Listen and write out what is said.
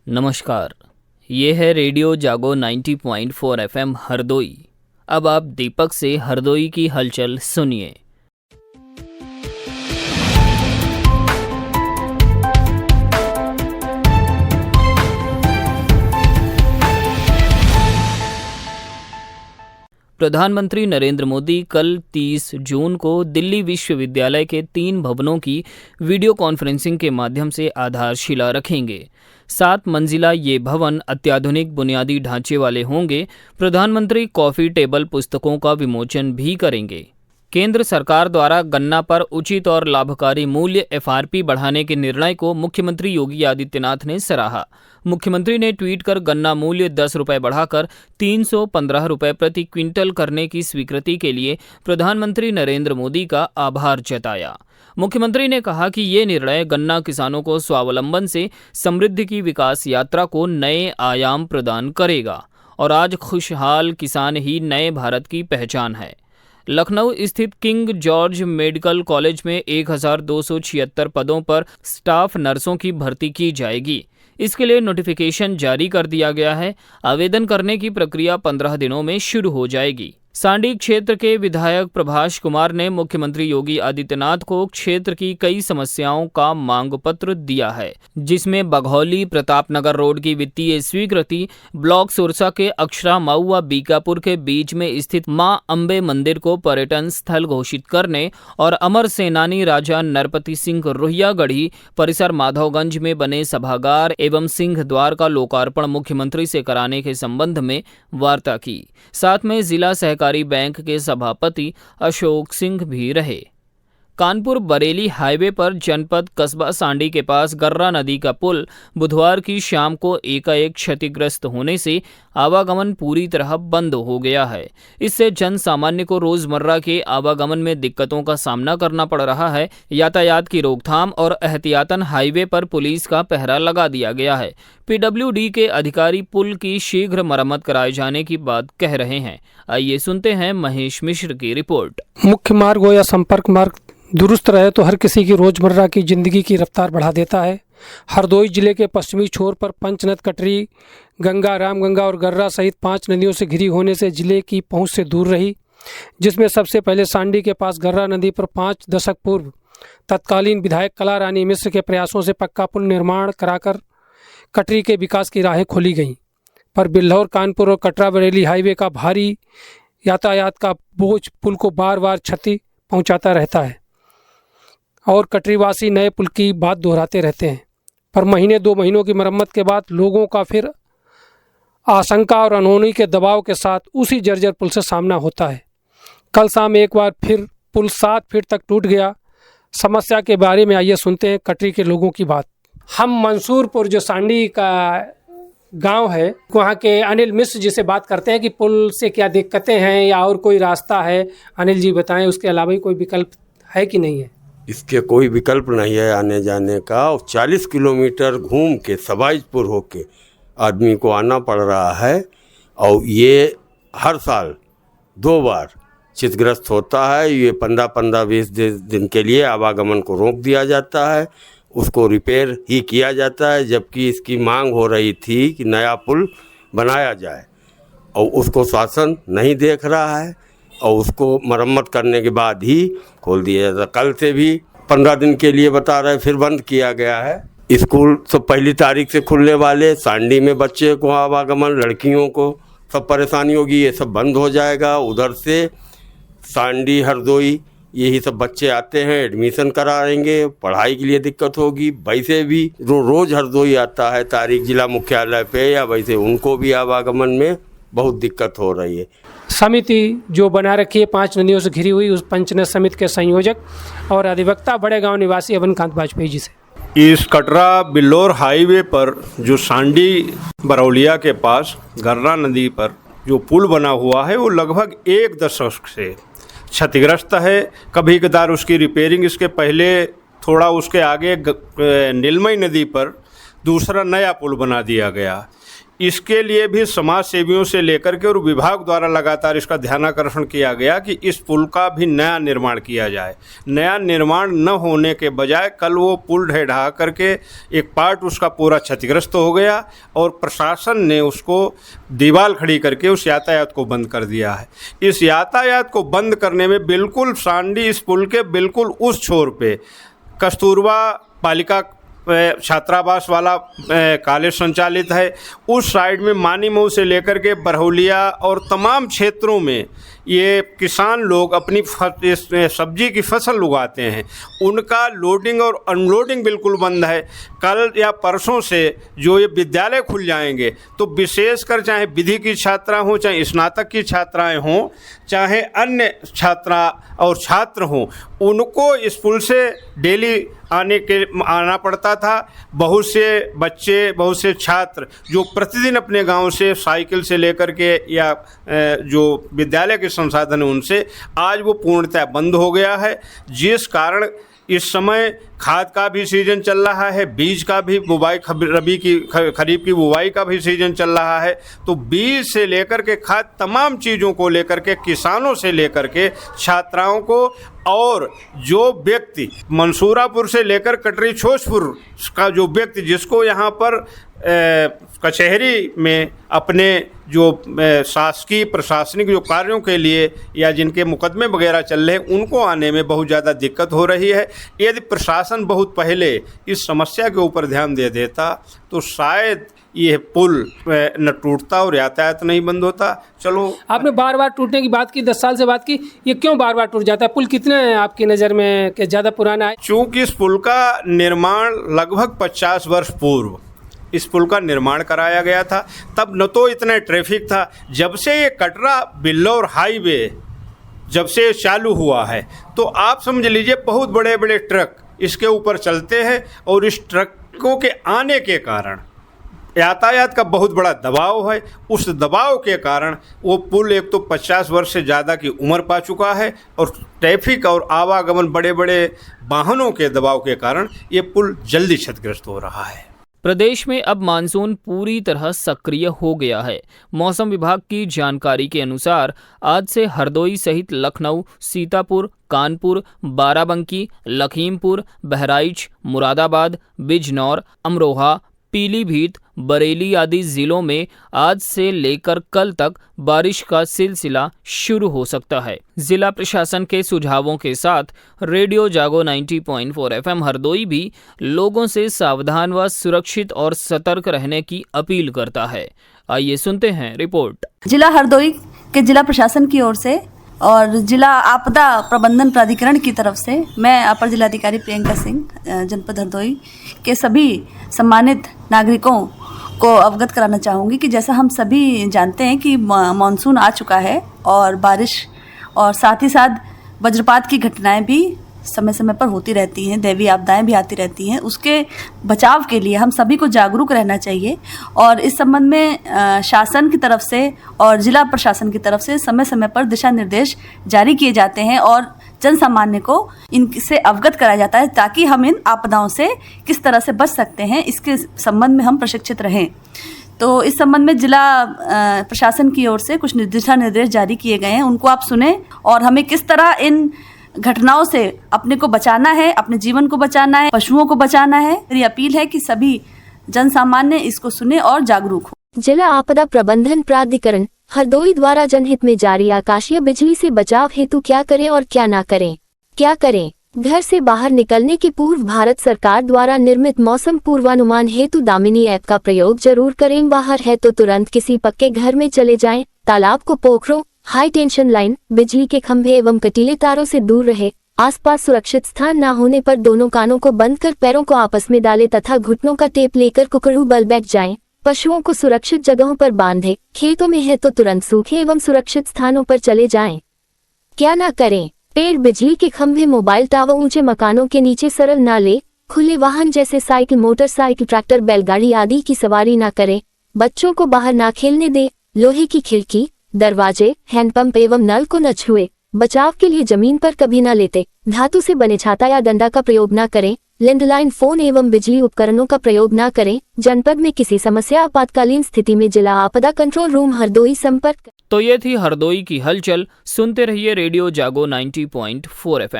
नमस्कार। ये है रेडियो जागो 90.4 FM हरदोई। अब आप दीपक से हरदोई की हलचल सुनिए। प्रधानमंत्री नरेंद्र मोदी कल 30 जून को दिल्ली विश्वविद्यालय के 3 भवनों की वीडियो कॉन्फ्रेंसिंग के माध्यम से आधारशिला रखेंगे। 7 मंजिला ये भवन अत्याधुनिक बुनियादी ढांचे वाले होंगे। प्रधानमंत्री कॉफी टेबल पुस्तकों का विमोचन भी करेंगे। केंद्र सरकार द्वारा गन्ना पर उचित और लाभकारी मूल्य FRP बढ़ाने के निर्णय को मुख्यमंत्री योगी आदित्यनाथ ने सराहा। मुख्यमंत्री ने ट्वीट कर गन्ना मूल्य 10 रुपये बढ़ाकर 315 रुपये प्रति क्विंटल करने की स्वीकृति के लिए प्रधानमंत्री नरेंद्र मोदी का आभार जताया। मुख्यमंत्री ने कहा कि ये निर्णय गन्ना किसानों को स्वावलंबन से समृद्धि की विकास यात्रा को नए आयाम प्रदान करेगा और आज खुशहाल किसान ही नए भारत की पहचान है। लखनऊ स्थित किंग जॉर्ज मेडिकल कॉलेज में 1276 पदों पर स्टाफ नर्सों की भर्ती की जाएगी। इसके लिए नोटिफिकेशन जारी कर दिया गया है। आवेदन करने की प्रक्रिया 15 दिनों में शुरू हो जाएगी। सांडी क्षेत्र के विधायक प्रभाष कुमार ने मुख्यमंत्री योगी आदित्यनाथ को क्षेत्र की कई समस्याओं का मांग पत्र दिया है, जिसमें बघौली प्रतापनगर रोड की वित्तीय स्वीकृति, ब्लॉक सुरसा के अक्षरा मऊ व बीकापुर के बीच में स्थित मां अंबे मंदिर को पर्यटन स्थल घोषित करने और अमर सेनानी राजा नरपति सिंह रोहियागढ़ी परिसर माधवगंज में बने सभागार एवं सिंह द्वार का लोकार्पण मुख्यमंत्री से कराने के संबंध में वार्ता की। साथ में जिला सहकारी बैंक के सभापति अशोक सिंह भी रहे। कानपुर बरेली हाईवे पर जनपद कस्बा सांडी के पास गर्रा नदी का पुल बुधवार की शाम को एकाएक क्षतिग्रस्त होने से आवागमन पूरी तरह बंद हो गया है। इससे जन सामान्य को रोजमर्रा के आवागमन में दिक्कतों का सामना करना पड़ रहा है। यातायात की रोकथाम और एहतियातन हाईवे पर पुलिस का पहरा लगा दिया गया है। PWD के अधिकारी पुल की शीघ्र मरम्मत कराए जाने की बात कह रहे हैं। आइए सुनते हैं महेश मिश्र की रिपोर्ट। मुख्य मार्ग हो या संपर्क मार्ग दुरुस्त रहे तो हर किसी की रोजमर्रा की जिंदगी की रफ्तार बढ़ा देता है। हरदोई जिले के पश्चिमी छोर पर पंचनद, कटरी, गंगा, रामगंगा और गर्रा सहित 5 नदियों से घिरी होने से जिले की पहुंच से दूर रही, जिसमें सबसे पहले सांडी के पास गर्रा नदी पर 5 दशक पूर्व तत्कालीन विधायक कला रानी मिश्र के प्रयासों से पक्का पुल निर्माण कराकर कटरी के विकास की राहें खोली गईं। पर बिल्हौर, कानपुर और कटरा बरेली हाईवे का भारी यातायात का बोझ पुल को बार बार क्षति पहुंचाता रहता है और कटरीवासी नए पुल की बात दोहराते रहते हैं। पर महीने 2 महीनों की मरम्मत के बाद लोगों का फिर आशंका और अनहोनी के दबाव के साथ उसी जर्जर पुल से सामना होता है। कल शाम एक बार फिर पुल 7 फीट तक टूट गया। समस्या के बारे में आइए सुनते हैं कटरी के लोगों की बात। हम मंसूरपुर जो सांडी का गांव है, वहाँ के अनिल मिश्र जी से बात करते हैं कि पुल से क्या दिक्कतें हैं या और कोई रास्ता है। अनिल जी बताएं, उसके अलावा कोई विकल्प है कि नहीं है? इसके कोई विकल्प नहीं है आने जाने का। 40 किलोमीटर घूम के सबाइजपुर होके आदमी को आना पड़ रहा है और ये हर साल 2 बार क्षतिग्रस्त होता है। ये 15-20 दिन के लिए आवागमन को रोक दिया जाता है, उसको रिपेयर ही किया जाता है, जबकि इसकी मांग हो रही थी कि नया पुल बनाया जाए और उसको शासन नहीं देख रहा है और उसको मरम्मत करने के बाद ही खोल दिया जाता। कल से भी 15 दिन के लिए बता रहे, फिर बंद किया गया है। स्कूल तो 1 तारीख से खुलने वाले, सांडी में बच्चे को आवागमन, लड़कियों को सब परेशानी होगी, ये सब बंद हो जाएगा। उधर से सांडी, हरदोई यही सब बच्चे आते हैं, एडमिशन कराएंगे, पढ़ाई के लिए दिक्कत होगी। वैसे भी रोज़ हरदोई आता है तारीख जिला मुख्यालय पे, या वैसे उनको भी आवागमन में बहुत दिक्कत हो रही है। समिति जो बना रखी है 5 नदियों से घिरी हुई, उस पंचनद समिति के संयोजक और अधिवक्ता बड़े गांव निवासी अवनकांत वाजपेयी जी से। इस कटरा बिल्लौर हाईवे पर जो सांडी बरौलिया के पास गर्रा नदी पर जो पुल बना हुआ है वो लगभग 1 दशक से क्षतिग्रस्त है। कभी कदार उसकी रिपेयरिंग, इसके पहले थोड़ा उसके आगे नीलमई नदी पर दूसरा नया पुल बना दिया गया। इसके लिए भी समाज सेवियों से लेकर के और विभाग द्वारा लगातार इसका ध्यानाकर्षण किया गया कि इस पुल का भी नया निर्माण किया जाए। नया निर्माण न होने के बजाय कल वो पुल ढह करके एक पार्ट उसका पूरा क्षतिग्रस्त हो गया और प्रशासन ने उसको दीवार खड़ी करके उस यातायात को बंद कर दिया है। इस यातायात को बंद करने में बिल्कुल सांडी इस पुल के बिल्कुल उस छोर पे कस्तूरबा बालिका छात्रावास वाला कॉलेज संचालित है, उस साइड में मानी मऊ से लेकर के बरहौलिया और तमाम क्षेत्रों में ये किसान लोग अपनी सब्जी की फसल उगाते हैं, उनका लोडिंग और अनलोडिंग बिल्कुल बंद है। कल या परसों से जो ये विद्यालय खुल जाएंगे तो विशेषकर चाहे विधि की छात्रा हों, चाहे स्नातक की छात्राएं हों, चाहे अन्य छात्रा और छात्र हों, उनको इस पुल से डेली आना पड़ता था। बहुत से बच्चे, बहुत से छात्र जो प्रतिदिन अपने गांव से साइकिल से लेकर के या जो विद्यालय के संसाधन है उनसे, आज वो पूर्णतः बंद हो गया है, जिस कारण इस समय खाद का भी सीजन चल रहा है, बीज का भी बुवाई, खरीफ की बुवाई का भी सीजन चल रहा है। तो बीज से लेकर के खाद, तमाम चीज़ों को लेकर के, किसानों से लेकर के छात्राओं को, और जो व्यक्ति मंसूरापुर से लेकर कटरी छोसपुर का जो व्यक्ति जिसको यहाँ पर कचहरी में अपने जो शासकीय प्रशासनिक जो कार्यों के लिए या जिनके मुकदमे वगैरह चल रहे हैं, उनको आने में बहुत ज़्यादा दिक्कत हो रही है। यदि प्रशासन बहुत पहले इस समस्या के ऊपर ध्यान दे देता तो शायद ये पुल न टूटता और यातायात नहीं बंद होता। चलो, आपने बार बार टूटने की बात की, 10 साल से बात की, ये क्यों बार बार टूट जाता है? पुल कितने आपकी नज़र में कि ज़्यादा पुराना है? चूँकि इस पुल का निर्माण लगभग 50 वर्ष पूर्व इस पुल का निर्माण कराया गया था। तब न तो इतना ट्रैफिक था। जब से ये कटरा बिल्लौर हाईवे जब से चालू हुआ है तो आप समझ लीजिए बहुत बड़े बड़े ट्रक इसके ऊपर चलते हैं, और इस ट्रकों के आने के कारण यातायात का बहुत बड़ा दबाव है। उस दबाव के कारण वो पुल एक तो 50 वर्ष से ज़्यादा की उम्र पा चुका है, और ट्रैफिक और आवागमन बड़े बड़े वाहनों के दबाव के कारण ये पुल जल्दी क्षतिग्रस्त हो रहा है। प्रदेश में अब मानसून पूरी तरह सक्रिय हो गया है। मौसम विभाग की जानकारी के अनुसार आज से हरदोई सहित लखनऊ, सीतापुर, कानपुर, बाराबंकी, लखीमपुर, बहराइच, मुरादाबाद, बिजनौर, अमरोहा, पीलीभीत, बरेली आदि जिलों में आज से लेकर कल तक बारिश का सिलसिला शुरू हो सकता है। जिला प्रशासन के सुझावों के साथ रेडियो जागो 90.4 FM हरदोई भी लोगों से सावधान व सुरक्षित और सतर्क रहने की अपील करता है। आइए सुनते हैं रिपोर्ट। जिला हरदोई के जिला प्रशासन की ओर से और जिला आपदा प्रबंधन प्राधिकरण की तरफ से मैं अपर जिलाधिकारी प्रियंका सिंह जनपद हरदोई के सभी सम्मानित नागरिकों को अवगत कराना चाहूँगी कि जैसा हम सभी जानते हैं कि मानसून आ चुका है और बारिश और साथ ही साथ वज्रपात की घटनाएं भी समय समय पर होती रहती हैं, दैवीय आपदाएं भी आती रहती हैं। उसके बचाव के लिए हम सभी को जागरूक रहना चाहिए और इस संबंध में शासन की तरफ से और जिला प्रशासन की तरफ से समय समय पर दिशा निर्देश जारी किए जाते हैं और जन सामान्य को इनसे अवगत कराया जाता है ताकि हम इन आपदाओं से किस तरह से बच सकते हैं, इसके संबंध में हम प्रशिक्षित रहें। तो इस संबंध में जिला प्रशासन की ओर से कुछ दिशा निर्देश जारी किए गए हैं, उनको आप सुने और हमें किस तरह इन घटनाओं से अपने को बचाना है, अपने जीवन को बचाना है, पशुओं को बचाना है। मेरी अपील है कि सभी जन सामान्य इसको सुने और जागरूक हो। जिला आपदा प्रबंधन प्राधिकरण हरदोई द्वारा जनहित में जारी आकाशीय बिजली से बचाव हेतु क्या करें और क्या ना करें। क्या करें? घर से बाहर निकलने के पूर्व भारत सरकार द्वारा निर्मित मौसम पूर्वानुमान हेतु दामिनी ऐप का प्रयोग जरूर करें। बाहर है तो तुरंत किसी पक्के घर में चले जाएं। तालाब को पोखरों, हाई टेंशन लाइन, बिजली के खंभे एवं कटीले तारों से दूर रहे। आसपास सुरक्षित स्थान न होने पर दोनों कानों को बंद कर पैरों को आपस में डालें तथा घुटनों का टेप लेकर कुकड़ू बल बैठ जाएं। पशुओं को सुरक्षित जगहों पर बांधें। खेतों में है तो तुरंत सूखे एवं सुरक्षित स्थानों पर चले जाएं। क्या ना करें? पेड़, बिजली के खंभे, मोबाइल टावर, ऊंचे मकानों के नीचे सरल नाले, खुले वाहन जैसे साइकिल, मोटरसाइकिल, ट्रैक्टर, बैलगाड़ी आदि की सवारी ना करें। बच्चों को बाहर ना खेलने दें। लोहे की खिड़की, दरवाजे, हैंडपंप एवं नल को न छुए। बचाव के लिए जमीन पर कभी न लेटे। धातु से बने छाता या डंडा का प्रयोग न करें। लैंडलाइन फोन एवं बिजली उपकरणों का प्रयोग न करें। जनपद में किसी समस्या आपातकालीन स्थिति में जिला आपदा कंट्रोल रूम हरदोई संपर्क। तो ये थी हरदोई की हलचल। सुनते रहिए रेडियो जागो 90.4 FM।